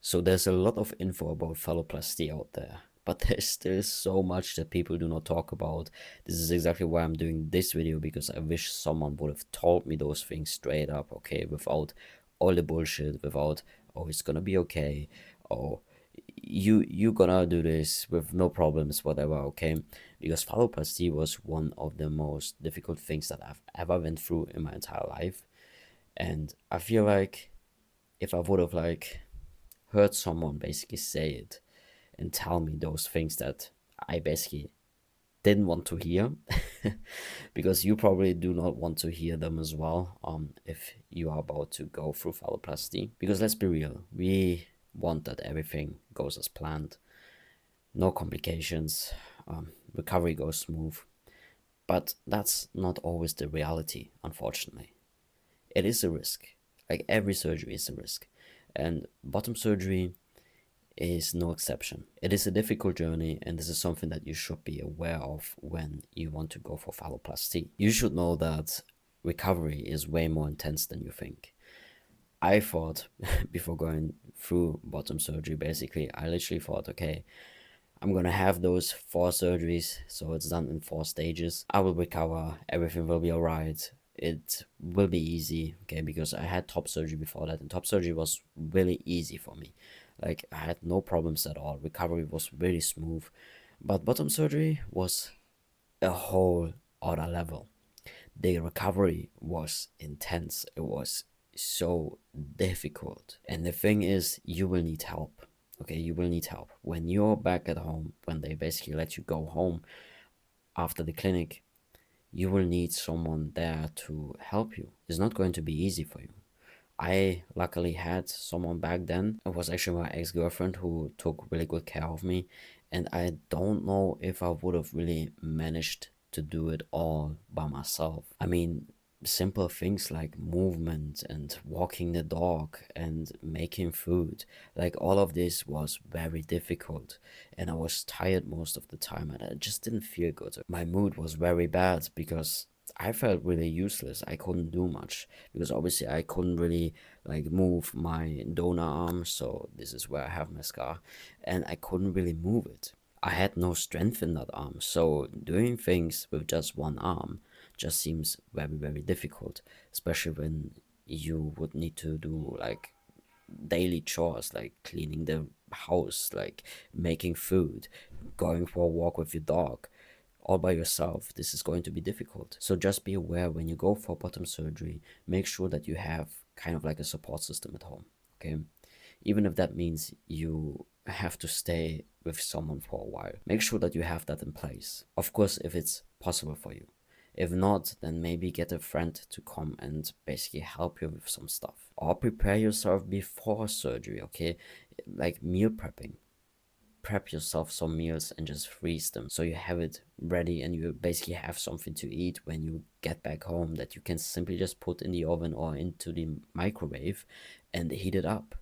So there's a lot of info about phalloplasty out there, but there's still so much that people do not talk about. This is exactly why I'm doing this video, because I wish someone would have told me those things straight up, okay, without all the bullshit, without, oh, it's gonna be okay, oh, you gonna do this with no problems, whatever, okay? Because phalloplasty was one of the most difficult things that I've ever went through in my entire life. And I feel like if I would have like heard someone basically say it and tell me those things that I basically didn't want to hear, because you probably do not want to hear them as well, if you are about to go through phalloplasty. Because let's be real, we want that everything goes as planned, no complications, recovery goes smooth. But that's not always the reality, unfortunately. It is a risk. Like every surgery is a risk. And bottom surgery is no exception. It is a difficult journey, and this is something that you should be aware of when you want to go for phalloplasty. You should know that recovery is way more intense than you think. I thought before going through bottom surgery, basically, I literally thought, okay, I'm gonna have those 4 surgeries, so it's done in 4 stages. I will recover, everything will be alright. It will be easy, okay, because I had top surgery before that, and top surgery was really easy for me. Like, I had no problems at all. Recovery was really smooth. But bottom surgery was a whole other level. The recovery was intense. It was so difficult. And the thing is, you will need help. Okay, you will need help. When you're back at home, when they basically let you go home after the clinic, you will need someone there to help you. It's not going to be easy for you. I luckily had someone back then. It was actually my ex-girlfriend who took really good care of me, and I don't know if I would have really managed to do it all by myself. I mean, simple things like movement and walking the dog and making food, like all of this was very difficult, and I was tired most of the time, and I just didn't feel good. My mood was very bad because I felt really useless. I couldn't do much because obviously I couldn't really like move my donor arm, so this is where I have my scar, and I couldn't really move it. I had no strength in that arm, so doing things with just one arm just seems very, very difficult, especially when you would need to do like daily chores like cleaning the house, like making food, going for a walk with your dog, all by yourself. This is going to be difficult. So just be aware when you go for bottom surgery, make sure that you have kind of like a support system at home, okay? Even if that means you have to stay with someone for a while, make sure that you have that in place. Of course, if it's possible for you. If not, then maybe get a friend to come and basically help you with some stuff. Or prepare yourself before surgery, okay? Like meal prepping. Prep yourself some meals and just freeze them so you have it ready and you basically have something to eat when you get back home that you can simply just put in the oven or into the microwave and heat it up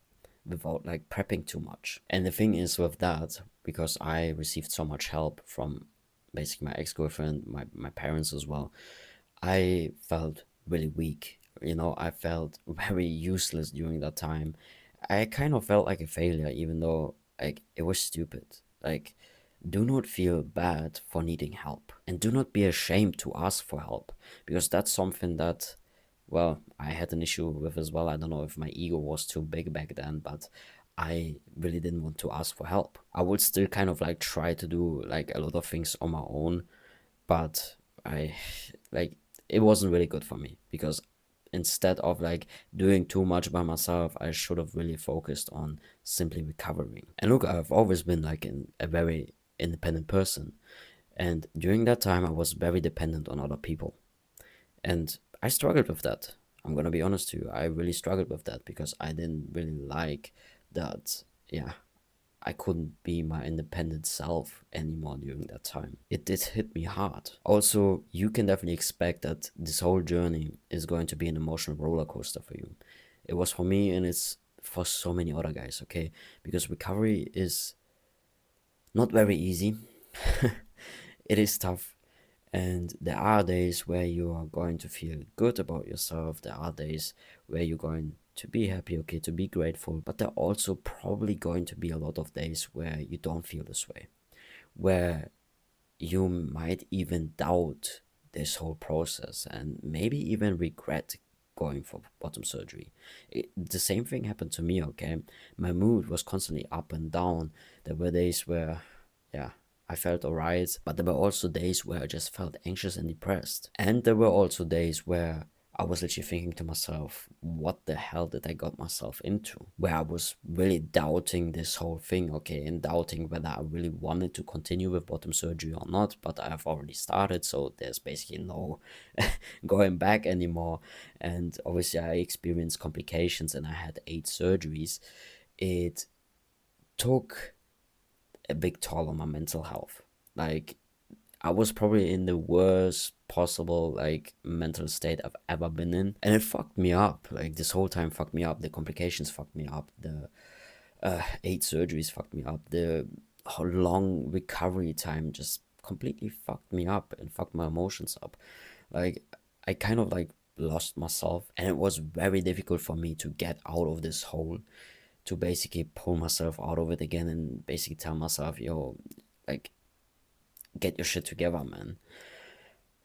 without like prepping too much. And the thing is with that, because I received so much help from basically my ex-girlfriend, my parents as well, I felt really weak. You know, I felt very useless during that time. I kind of felt like a failure, even though like it was stupid. Like, do not feel bad for needing help, and do not be ashamed to ask for help, because that's something that, well, I had an issue with as well. I don't know if my ego was too big back then, but I really didn't want to ask for help. I would still kind of like try to do like a lot of things on my own, but I like it wasn't really good for me, because instead of like doing too much by myself, I should have really focused on simply recovering. And look, I've always been like a very independent person, and during that time I was very dependent on other people, and I struggled with that. I'm gonna be honest to you, I really struggled with that because I didn't really like that. Yeah, I couldn't be my independent self anymore during that time. It did hit me hard. Also, you can definitely expect that this whole journey is going to be an emotional roller coaster for you. It was for me, and it's for so many other guys, okay? Because recovery is not very easy. It is tough. And there are days where you are going to feel good about yourself. There are days where you're going to be happy, okay, to be grateful, but there are also probably going to be a lot of days where you don't feel this way, where you might even doubt this whole process and maybe even regret going for bottom surgery. The same thing happened to me, okay? My mood was constantly up and down. There were days where, yeah, I felt alright, but there were also days where I just felt anxious and depressed. And there were also days where I was literally thinking to myself, what the hell did I got myself into? Where I was really doubting this whole thing, okay, and doubting whether I really wanted to continue with bottom surgery or not, but I have already started, so there's basically no going back anymore. And obviously I experienced complications and I had 8 surgeries. It took a big toll on my mental health. Like, I was probably in the worst possible like mental state I've ever been in, and it fucked me up. Like, this whole time fucked me up. The complications fucked me up. The 8 surgeries fucked me up. The whole long recovery time just completely fucked me up and fucked my emotions up. Like, I kind of like lost myself, and it was very difficult for me to get out of this hole, to basically pull myself out of it again and basically tell myself, yo, like, get your shit together, man.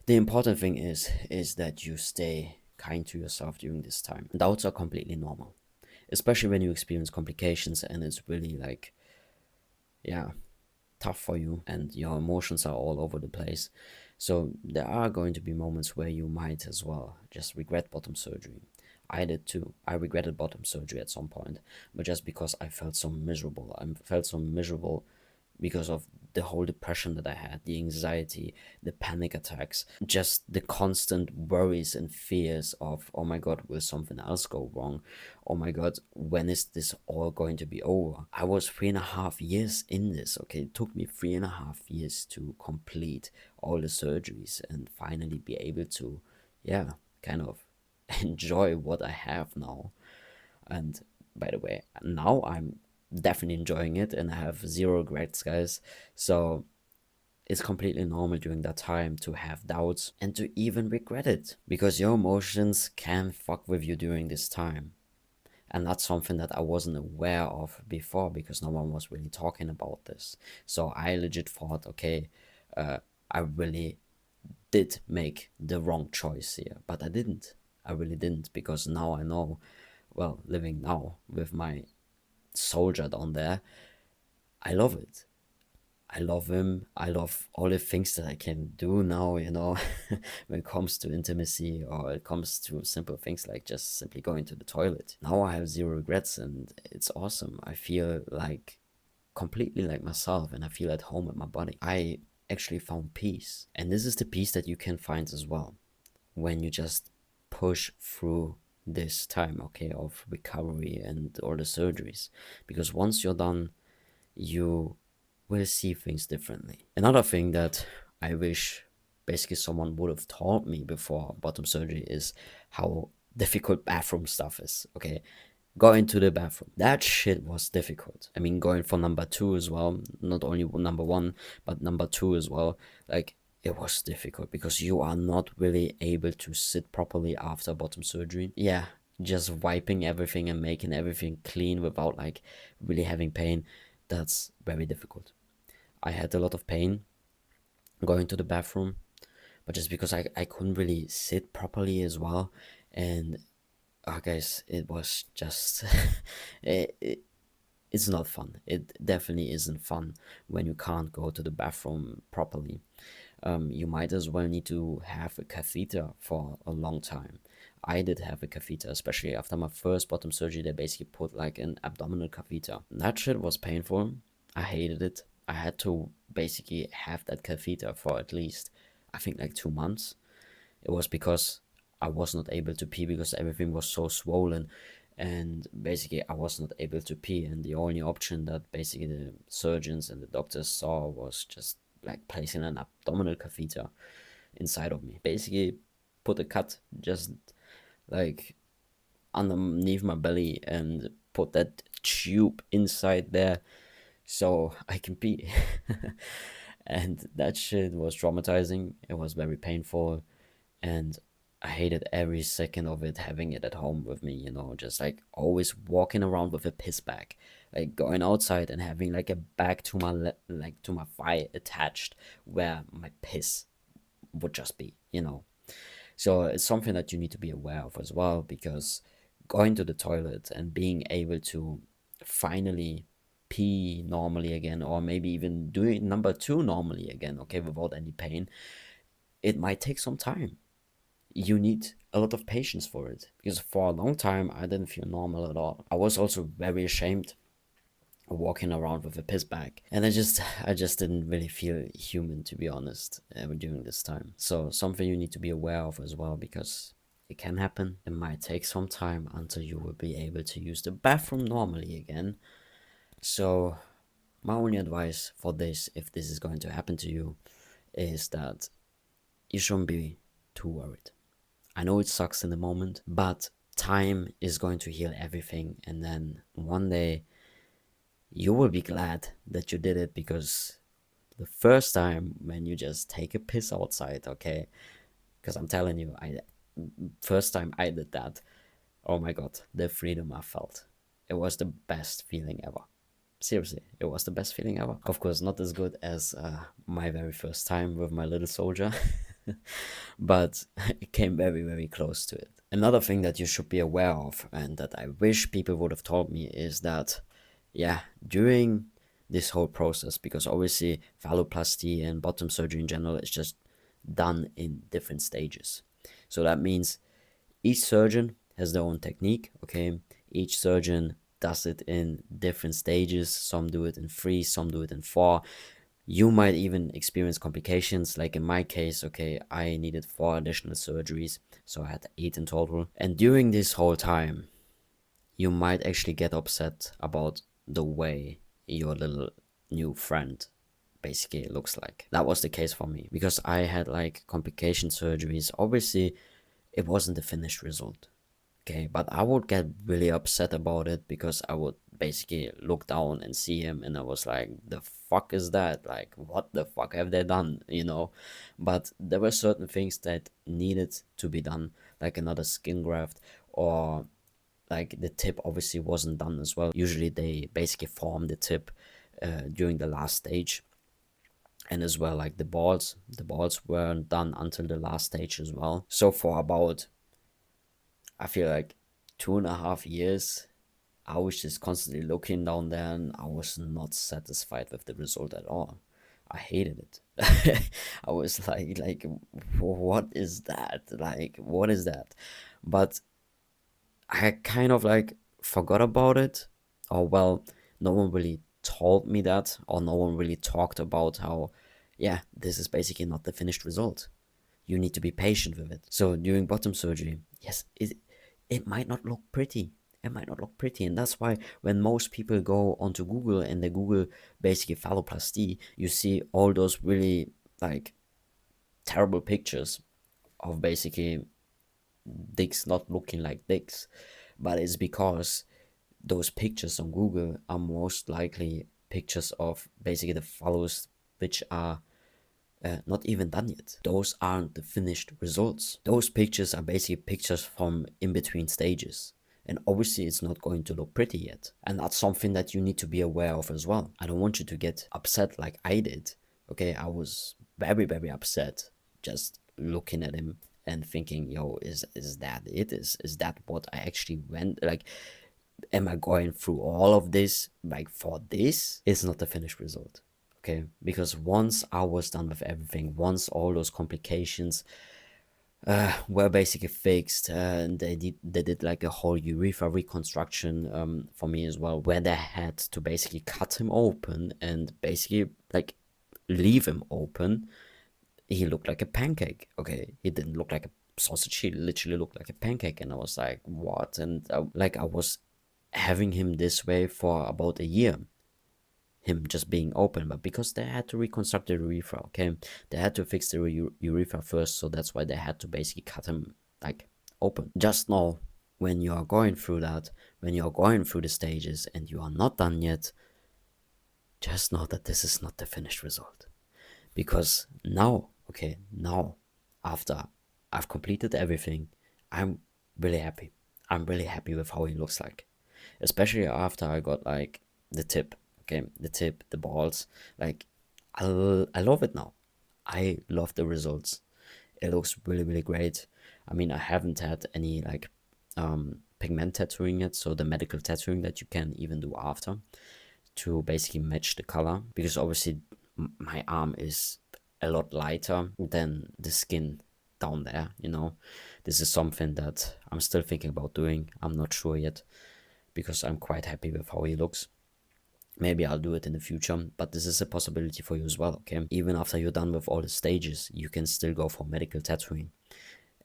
The important thing is that you stay kind to yourself during this time. Doubts are completely normal, especially when you experience complications and it's really like, yeah, tough for you and your emotions are all over the place. So there are going to be moments where you might as well just regret bottom surgery. I did too. I regretted bottom surgery at some point, but just because I felt so miserable. I felt so miserable because of the whole depression that I had, the anxiety, the panic attacks, just the constant worries and fears of, oh my God, will something else go wrong? Oh my God, when is this all going to be over? I was 3.5 years in this, okay? It took me 3.5 years to complete all the surgeries and finally be able to, yeah, kind of enjoy what I have now. And by the way, now I'm definitely enjoying it and I have zero regrets, guys. So it's completely normal during that time to have doubts and to even regret it, because your emotions can fuck with you during this time. And that's something that I wasn't aware of before because no one was really talking about this. So I legit thought, okay, I really did make the wrong choice here, but I didn't. I really didn't, because now I know, well, living now with my soldier down there, I love it. I love him. I love all the things that I can do now, when it comes to intimacy or it comes to simple things like just simply going to the toilet. Now I have zero regrets and it's awesome. I feel like completely like myself and I feel at home with my body. I actually found peace. And this is the peace that you can find as well when you just push through this time, okay, of recovery and all the surgeries. Because once you're done, you will see things differently. Another thing that I wish basically someone would have taught me before bottom surgery is how difficult bathroom stuff is, okay? Going to the bathroom, that shit was difficult. I mean, going for number 2 as well, not only number 1, but number 2 as well, like, it was difficult because you are not really able to sit properly after bottom surgery. Yeah, just wiping everything and making everything clean without like really having pain, that's very difficult. I had a lot of pain going to the bathroom, but just because I couldn't really sit properly as well. And guys, it was just it's not fun. It definitely isn't fun when you can't go to the bathroom properly. You might as well need to have a catheter for a long time. I did have a catheter, especially after my first bottom surgery. They basically put like an abdominal catheter. That shit was painful. I hated it. I had to basically have that catheter for at least, I think, like 2 months. It was because I was not able to pee because everything was so swollen, and basically I was not able to pee, and the only option that basically the surgeons and the doctors saw was just like placing an abdominal catheter inside of me. Basically put a cut just like underneath my belly and put that tube inside there so I can pee. And that shit was traumatizing. It was very painful, and I hated every second of it, having it at home with me, just like always walking around with a piss bag, like going outside and having like a bag to my like to my thigh attached, where my piss would just be. So it's something that you need to be aware of as well, because going to the toilet and being able to finally pee normally again, or maybe even doing number two normally again, okay, without any pain, it might take some time. You need a lot of patience for it, because for a long time I didn't feel normal at all. I was also very ashamed of walking around with a piss bag, and I just didn't really feel human, to be honest, during this time. So something you need to be aware of as well, because it can happen. It might take some time until you will be able to use the bathroom normally again. So my only advice for this, if this is going to happen to you, is that you shouldn't be too worried. I know it sucks in the moment, but time is going to heal everything. And then one day you will be glad that you did it, because the first time when you just take a piss outside, okay? Because I'm telling you, first time I did that, oh my god, the freedom I felt. It was the best feeling ever. Seriously, it was the best feeling ever. Of course, not as good as my very first time with my little soldier, but it came very, very close to it. Another thing that you should be aware of, and that I wish people would have told me, is that, yeah, during this whole process, because obviously phalloplasty and bottom surgery in general is just done in different stages. So that means each surgeon has their own technique, okay? Each surgeon does it in different stages. Some do it in 3, some do it in 4. You might even experience complications, like in my case, okay, I needed 4 additional surgeries, so I had 8 in total. And during this whole time, you might actually get upset about the way your little new friend basically looks like. That was the case for me, because I had like complication surgeries. Obviously, it wasn't the finished result. Okay, but I would get really upset about it, because I would basically look down and see him, and I was like, the fuck is that? Like, what the fuck have they done? But there were certain things that needed to be done, like another skin graft, or like the tip obviously wasn't done as well. Usually they basically form the tip during the last stage. And as well, like the balls weren't done until the last stage as well. So for about, I feel like 2.5 years, I was just constantly looking down there, and I was not satisfied with the result at all. I hated it. I was like, what is that? Like, what is that? But I kind of like forgot about it. Or, well, no one really told me that, or no one really talked about how, yeah, this is basically not the finished result. You need to be patient with it. So during bottom surgery, yes, it might not look pretty. It might not look pretty, and that's why when most people go onto Google and they Google basically phalloplasty, you see all those really like terrible pictures of basically dicks not looking like dicks. But it's because those pictures on Google are most likely pictures of basically the phallos, which are not even done yet. Those aren't the finished results. Those pictures are basically pictures from in between stages. And obviously it's not going to look pretty yet. And that's something that you need to be aware of as well. I don't want you to get upset like I did. Okay, I was very, very upset just looking at him and thinking, yo, is that it? Is that what I actually went, like, am I going through all of this like for this? It's not the finished result. Okay, because once I was done with everything, once all those complications were basically fixed, and they did like a whole urethra reconstruction for me as well, where they had to basically cut him open and basically like leave him open. He looked like a pancake. Okay, he didn't look like a sausage. He literally looked like a pancake, and I was like, what? And like I was having him this way for about a year, him just being open. But because they had to reconstruct the urethra, okay, they had to fix the urethra first, so that's why they had to basically cut him like open. Just know, when you are going through that, when you are going through the stages and you are not done yet, just know that this is not the finished result. Because now, okay, now, after I've completed everything. I'm really happy. I'm really happy with how he looks like, especially after I got like the tip. Okay, the tip, the balls. Like, I love it now. I love the results. It looks really, really great. I mean, I haven't had any like pigment tattooing yet, so the medical tattooing that you can even do after to basically match the color, because obviously my arm is a lot lighter than the skin down there, you know. This is something that I'm still thinking about doing. I'm not sure yet, because I'm quite happy with how he looks. Maybe I'll do it in the future, but this is a possibility for you as well, okay? Even after you're done with all the stages, you can still go for medical tattooing,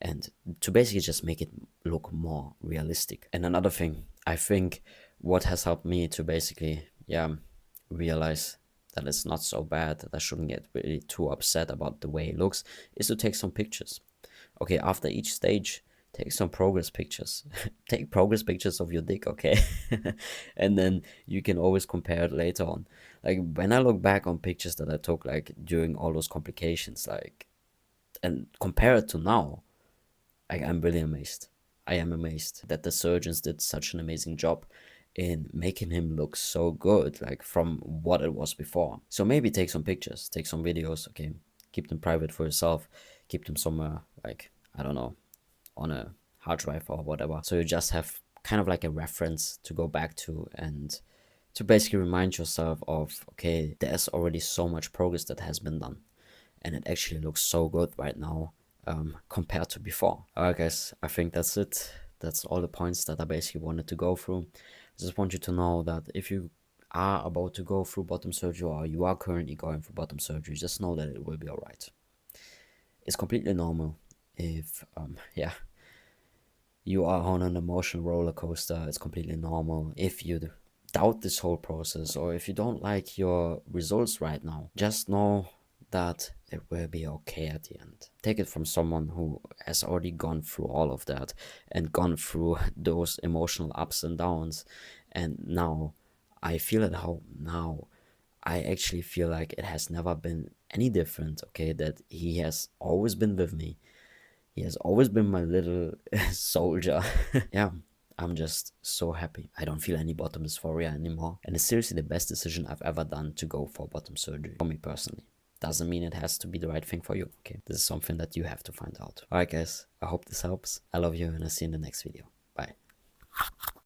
and to basically just make it look more realistic. And another thing, I think what has helped me to basically, yeah, realize that it's not so bad, that I shouldn't get really too upset about the way it looks, is to take some pictures. Okay, after each stage, take some progress pictures. Take progress pictures of your dick, okay? And then you can always compare it later on. Like, when I look back on pictures that I took, like, during all those complications, like, and compare it to now, I'm really amazed. I am amazed that the surgeons did such an amazing job in making him look so good, like from what it was before. So maybe take some pictures, take some videos, okay? Keep them private for yourself, keep them somewhere, like, I don't know, on a hard drive or whatever. So you just have kind of like a reference to go back to, and to basically remind yourself of, okay, there's already so much progress that has been done, and it actually looks so good right now compared to before. Alright guys, I think that's it. That's all the points that I basically wanted to go through. I just want you to know that if you are about to go through bottom surgery, or you are currently going through bottom surgery, just know that it will be alright. It's completely normal if yeah, you are on an emotional roller coaster. It's completely normal if you doubt this whole process, or if you don't like your results right now. Just know that it will be okay at the end. Take it from someone who has already gone through all of that and gone through those emotional ups and downs, and now I feel it how now I actually feel like it has never been any different. Okay, that he has always been with me. He has always been my little soldier. Yeah, I'm just so happy. I don't feel any bottom dysphoria anymore. And it's seriously the best decision I've ever done to go for bottom surgery, for me personally. Doesn't mean it has to be the right thing for you, okay? This is something that you have to find out. Alright guys, I hope this helps. I love you, and I'll see you in the next video. Bye.